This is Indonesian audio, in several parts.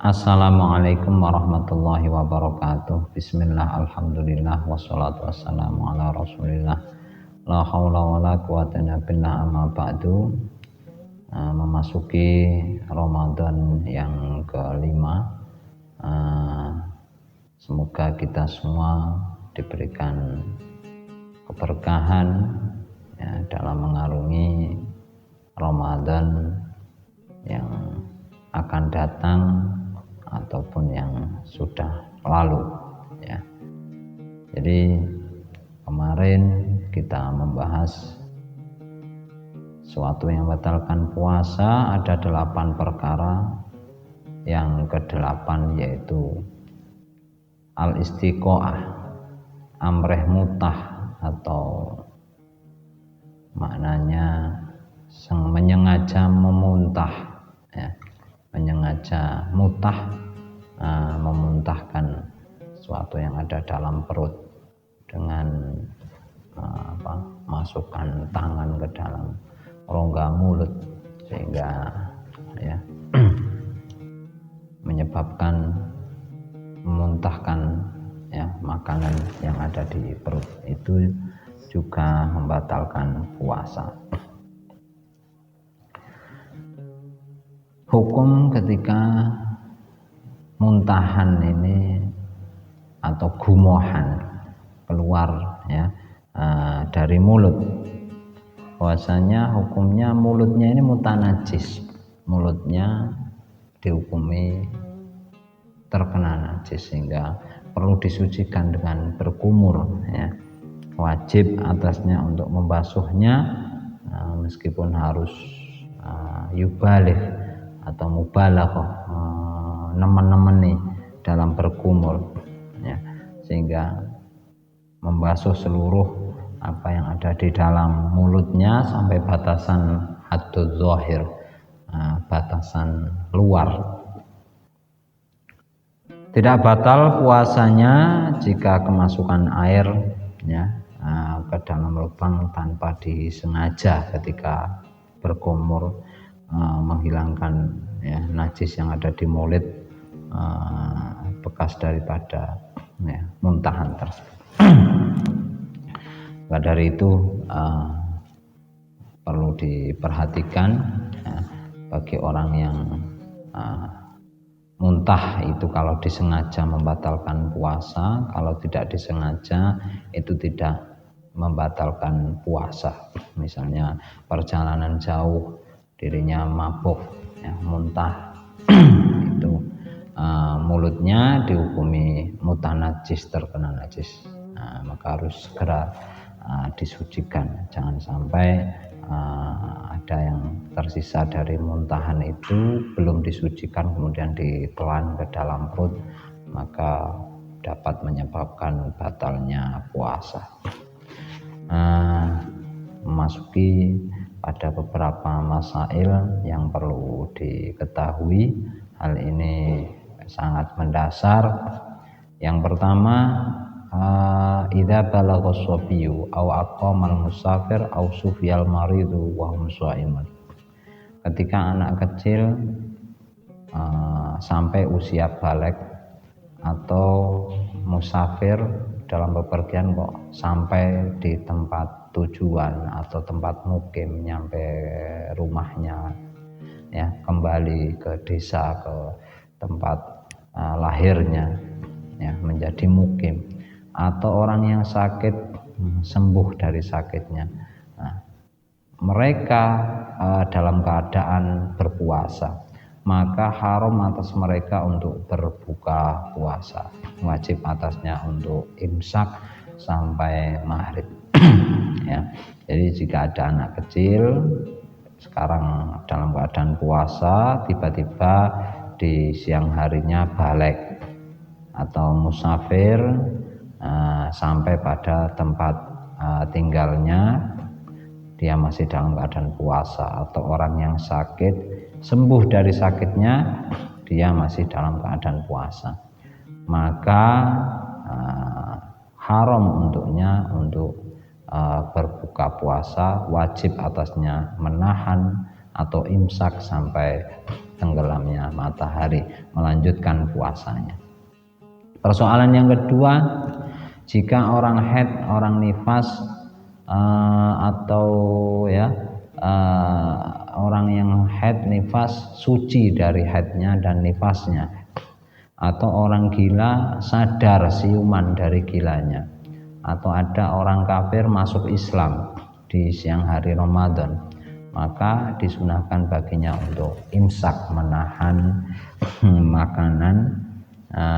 Assalamualaikum warahmatullahi wabarakatuh. Bismillah, alhamdulillah, wassalatu wassalamu ala rasulillah. La haula wa la quwata illa billah, amma ba'du. Memasuki Ramadan yang kelima, semoga kita semua diberikan keberkahan ya, dalam mengarungi Ramadan yang akan datang ataupun yang sudah lalu ya. Jadi kemarin kita membahas sesuatu yang membatalkan puasa, ada 8 perkara. Yang ke-8 yaitu al-istiqoah, amreh mutah, atau maknanya menyengaja memuntah ya. Menyengaja mutah, memuntahkan sesuatu yang ada dalam perut dengan masukkan tangan ke dalam rongga mulut sehingga ya menyebabkan memuntahkan ya makanan yang ada di perut. Itu juga membatalkan puasa. Hukum ketika muntahan ini atau gumohan keluar ya dari mulut, bahwasanya hukumnya mulutnya ini mutanajis, mulutnya dihukumi terkena najis sehingga perlu disucikan dengan berkumur ya. Wajib atasnya untuk membasuhnya meskipun harus yubalih atau mubalaghah, nemen-nemeni dalam berkumur ya, sehingga membasuh seluruh apa yang ada di dalam mulutnya sampai batasan hadduz zahir, batasan luar. Tidak batal puasanya jika kemasukan air ya ke dalam lubang tanpa disengaja ketika berkumur, menghilangkan ya najis yang ada di mulut, bekas daripada ya, muntahan tersebut. Maka dari itu perlu diperhatikan ya, bagi orang yang muntah itu kalau disengaja membatalkan puasa, kalau tidak disengaja itu tidak membatalkan puasa. Misalnya perjalanan jauh, dirinya mabuk ya, muntah itu mulutnya dihukumi mutanajis, terkena najis, maka harus segera disucikan. Jangan sampai ada yang tersisa dari muntahan itu belum disucikan kemudian ditelan ke dalam perut, maka dapat menyebabkan batalnya puasa. Memasuki ada beberapa masail yang perlu diketahui. Hal ini sangat mendasar. Yang pertama, idza balagha as-sabiyyu aw aqama al-musafir aw sufiyal maridu wa hum shaimun. Ketika anak kecil sampai usia balik atau musafir dalam bepergian kok sampai di tempat tujuan atau tempat mukim, nyampe rumahnya ya, kembali ke desa, ke tempat lahirnya ya, menjadi mukim, atau orang yang sakit sembuh dari sakitnya, mereka dalam keadaan berpuasa, maka haram atas mereka untuk berbuka puasa. Wajib atasnya untuk imsak sampai maghrib ya. Jadi jika ada anak kecil sekarang dalam keadaan puasa, tiba-tiba di siang harinya balik atau musafir sampai pada tempat tinggalnya, dia masih dalam keadaan puasa, atau orang yang sakit sembuh dari sakitnya, dia masih dalam keadaan puasa, maka haram untuknya untuk berbuka puasa. Wajib atasnya menahan atau imsak sampai tenggat tenggelamnya matahari, melanjutkan puasanya. Persoalan yang kedua, jika orang haid, orang nifas atau ya orang yang haid nifas suci dari haidnya dan nifasnya, atau orang gila sadar siuman dari gilanya, atau ada orang kafir masuk Islam di siang hari Ramadan, maka disunahkan baginya untuk imsak, menahan makanan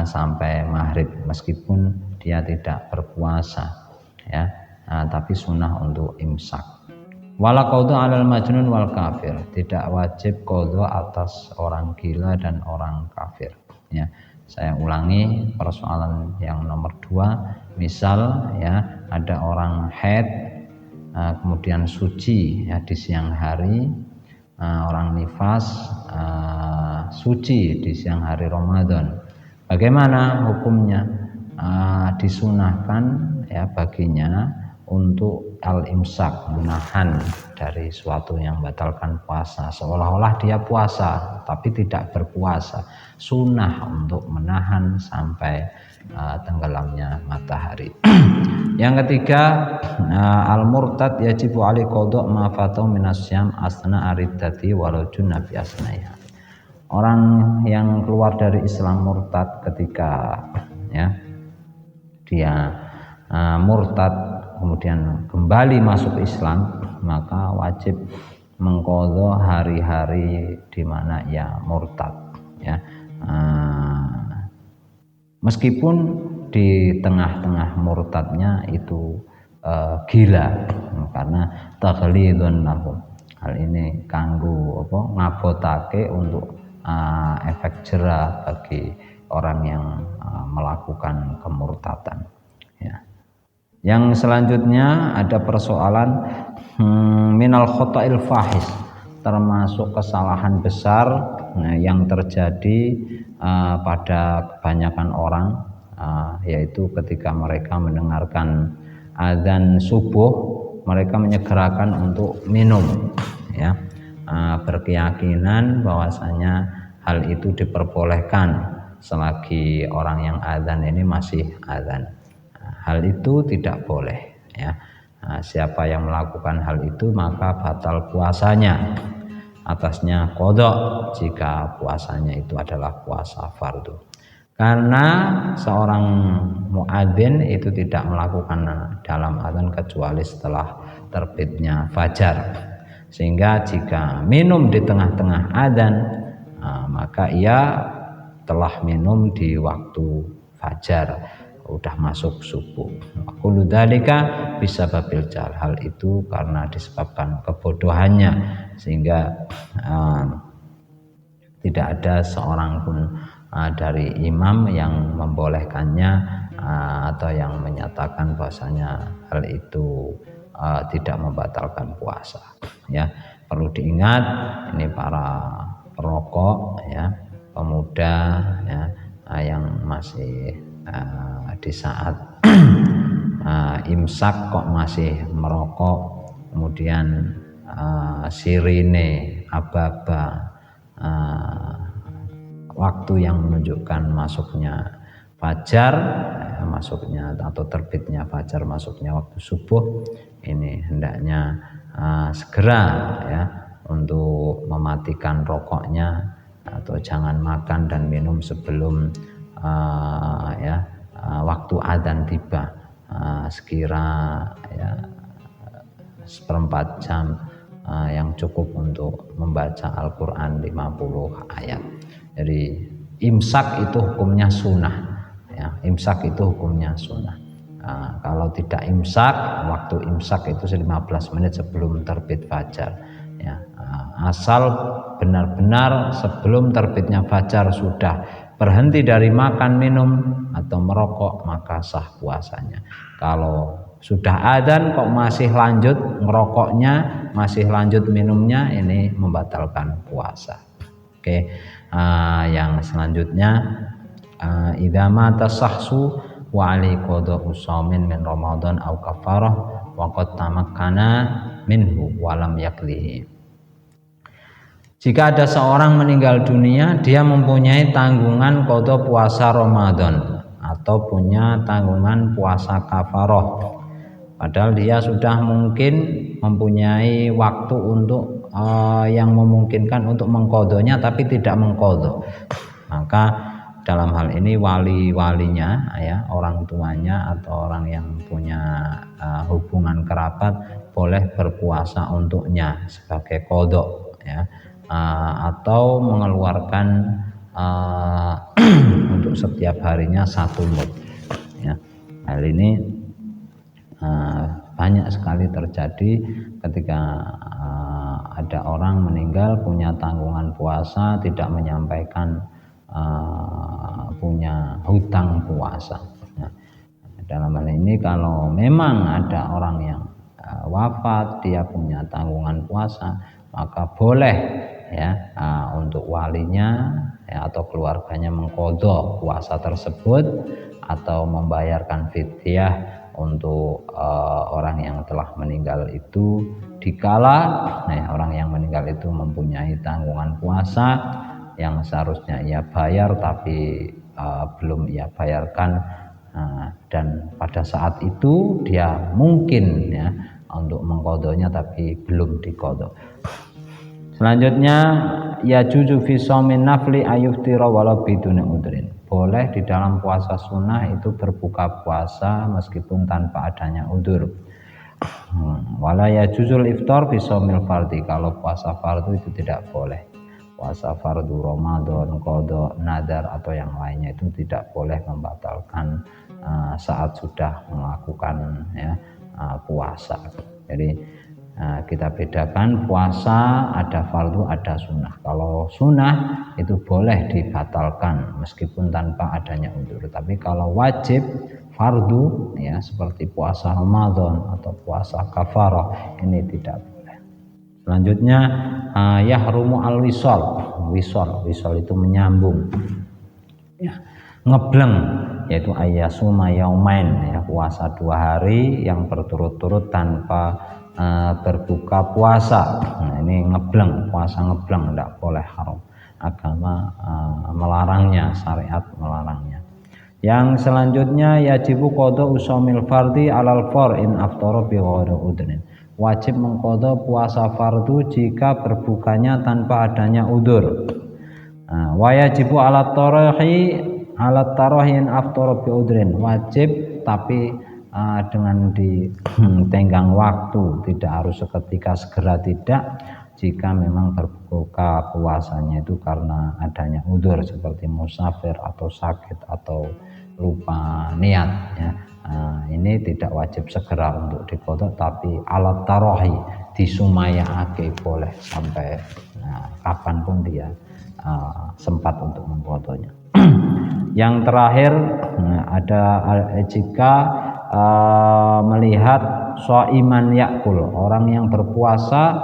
sampai maghrib meskipun dia tidak berpuasa ya, tapi sunnah untuk imsak. Wala qadha 'alal majnun wal kafir, tidak wajib qadha atas orang gila dan orang kafir ya. Saya ulangi persoalan yang nomor 2, misal ya ada orang haid kemudian suci ya di siang hari, orang nifas suci di siang hari Ramadan. Bagaimana hukumnya? Disunahkan ya baginya untuk al-imsak, menahan dari suatu yang membatalkan puasa, seolah-olah dia puasa tapi tidak berpuasa. Sunnah untuk menahan sampai tenggelamnya matahari. Yang ketiga, al-murtad yajibu alaihi qadha ma fatau minas syam asna ariddati walau junna fi asnaiha. Orang yang keluar dari Islam murtad ketika ya dia murtad kemudian kembali masuk Islam, maka wajib mengqadha hari-hari di mana ia murtad ya. Meskipun di tengah-tengah murtadnya itu gila, karena taghlidun lahum. Hal ini kanggo ngabotake untuk efek jera bagi orang yang melakukan kemurtadan ya. Yang selanjutnya ada persoalan minal khota'il fahis, termasuk kesalahan besar yang terjadi pada kebanyakan orang, yaitu ketika mereka mendengarkan azan subuh mereka menyegerakan untuk minum ya, berkeyakinan bahwasanya hal itu diperbolehkan selagi orang yang azan ini masih azan. Hal itu tidak boleh ya. Siapa yang melakukan hal itu maka batal puasanya, atasnya qadha jika puasanya itu adalah puasa fardu. Karena seorang muadzin itu tidak melakukan dalam azan kecuali setelah terbitnya fajar. Sehingga jika minum di tengah-tengah azan, maka ia telah minum di waktu fajar, udah masuk subuh. Kullu dzalika bisa babil jahl, hal itu karena disebabkan kebodohannya, sehingga tidak ada seorang pun dari imam yang membolehkannya atau yang menyatakan bahwasanya hal itu tidak membatalkan puasa ya. Perlu diingat, ini para perokok ya, pemuda ya, yang masih di saat imsak kok masih merokok, kemudian sirine aba-aba, waktu yang menunjukkan masuknya fajar, masuknya atau terbitnya fajar, masuknya waktu subuh, ini hendaknya segera ya untuk mematikan rokoknya, atau jangan makan dan minum sebelum waktu adzan tiba, sekira ya seperempat jam yang cukup untuk membaca Al-Quran 50 ayat. Jadi imsak itu hukumnya sunnah ya, imsak itu hukumnya sunnah. Kalau tidak imsak, waktu imsak itu 15 menit sebelum terbit fajar ya. Asal benar-benar sebelum terbitnya fajar sudah berhenti dari makan, minum atau merokok, maka sah puasanya. Kalau sudah adzan kok masih lanjut ngerokoknya, masih lanjut minumnya, ini membatalkan puasa. Oke. Yang selanjutnya, idza mata sahsu wa ali qada'u shaumin min Ramadan au kafarah wa qad tamakkana minhu wa lam yaklihi. Jika ada seorang meninggal dunia, dia mempunyai tanggungan qada puasa Ramadan atau punya tanggungan puasa kafaroh. Padahal dia sudah mungkin mempunyai waktu untuk yang memungkinkan untuk mengkodonya, tapi tidak mengkodo. Maka dalam hal ini wali-walinya, ya, orang tuanya atau orang yang punya hubungan kerabat boleh berpuasa untuknya sebagai kodok, ya. Atau mengeluarkan untuk setiap harinya 1 mud, ya. Hal ini banyak sekali terjadi ketika ada orang meninggal punya tanggungan puasa, tidak menyampaikan punya hutang puasa. Nah, dalam hal ini kalau memang ada orang yang wafat, dia punya tanggungan puasa, maka boleh, ya, untuk walinya, ya, atau keluarganya mengqadha puasa tersebut atau membayarkan fidyah untuk orang yang telah meninggal itu, dikala orang yang meninggal itu mempunyai tanggungan puasa yang seharusnya ia bayar tapi belum ia bayarkan, dan pada saat itu dia mungkin, ya, untuk mengqadhanya tapi belum diqadha. Selanjutnya, ya juzu fi shaumin nafli ayuftira walau biduni udrin. Boleh di dalam puasa sunnah itu berbuka puasa meskipun tanpa adanya udur. Wala ya juzul iftar fi shaumil fardhi. Kalau puasa fardu itu tidak boleh. Puasa fardu Ramadan, qada, nadar atau yang lainnya itu tidak boleh membatalkan saat sudah melakukan, ya, puasa. Jadi kita bedakan puasa ada fardu ada sunnah. Kalau sunnah itu boleh dibatalkan meskipun tanpa adanya udzur, tapi kalau wajib fardu, ya, seperti puasa Ramadan atau puasa kafarah ini tidak boleh. Selanjutnya yahrumu al-wisal. Wisal itu menyambung, ya, ngebleng, yaitu ayyasuma yaumain, ya, puasa 2 hari yang berturut-turut tanpa berbuka puasa. Nah, ini ngebleng, puasa ngebleng tidak boleh, haram. Agama melarangnya, syariat melarangnya. Yang selanjutnya yajibu qada usaumil fardhi alal far in aftara bi ghairi udrin. Wajib mengqada puasa fardu jika berbukanya tanpa adanya udzur. Wa yajibu alat tarahin aftara bi udrin. Wajib tapi dengan ditenggang waktu, tidak harus seketika segera, tidak, jika memang berbuka puasanya itu karena adanya udzur seperti musafir atau sakit atau lupa niat, ya. Ini tidak wajib segera untuk diqadha, tapi alat tarahi, disumayaake, boleh sampai kapanpun dia sempat untuk mengqadhanya. Yang terakhir ada jika melihat shaiman yakul, orang yang berpuasa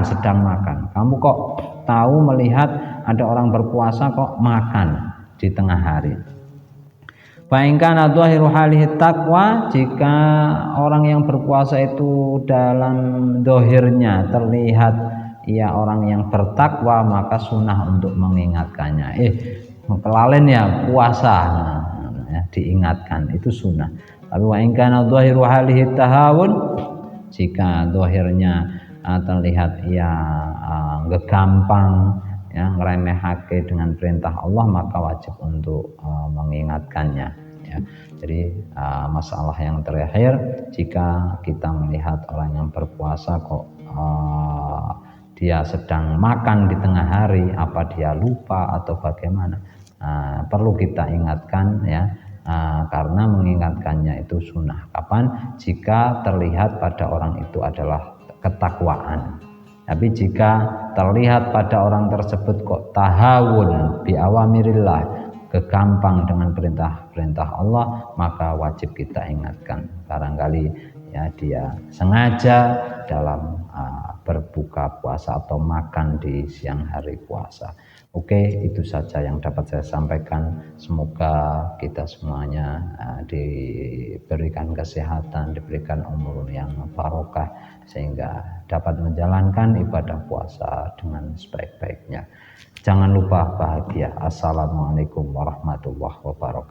sedang makan. Kamu kok tahu melihat ada orang berpuasa kok makan di tengah hari. Fa in kana dhahiru halihi taqwa, jika orang yang berpuasa itu dalam dohirnya terlihat ia orang yang bertakwa, maka sunnah untuk mengingatkannya. Kelalen ya puasa, ya, diingatkan, itu sunnah. Tapi wa in kana dhahiru halihi tahawun, jika dohirnya terlihat ia gegampang, ya, ngremehake dengan perintah Allah, maka wajib untuk mengingatkannya, ya. Jadi masalah yang terakhir, jika kita melihat orang yang berpuasa kok dia sedang makan di tengah hari, apa dia lupa atau bagaimana, perlu kita ingatkan, ya, karena mengingatkannya itu sunnah. Kapan? Jika terlihat pada orang itu adalah ketakwaan. Tapi jika terlihat pada orang tersebut kok tahawun bi awamirillah, kegampang dengan perintah-perintah Allah, maka wajib kita ingatkan. Barangkali, ya, dia sengaja dalam berbuka puasa atau makan di siang hari puasa. Oke, itu saja yang dapat saya sampaikan. Semoga kita semuanya diberi diberikan kesehatan, diberikan umur yang barokah sehingga dapat menjalankan ibadah puasa dengan sebaik-baiknya. Jangan lupa bahagia. Assalamualaikum warahmatullahi wabarakatuh.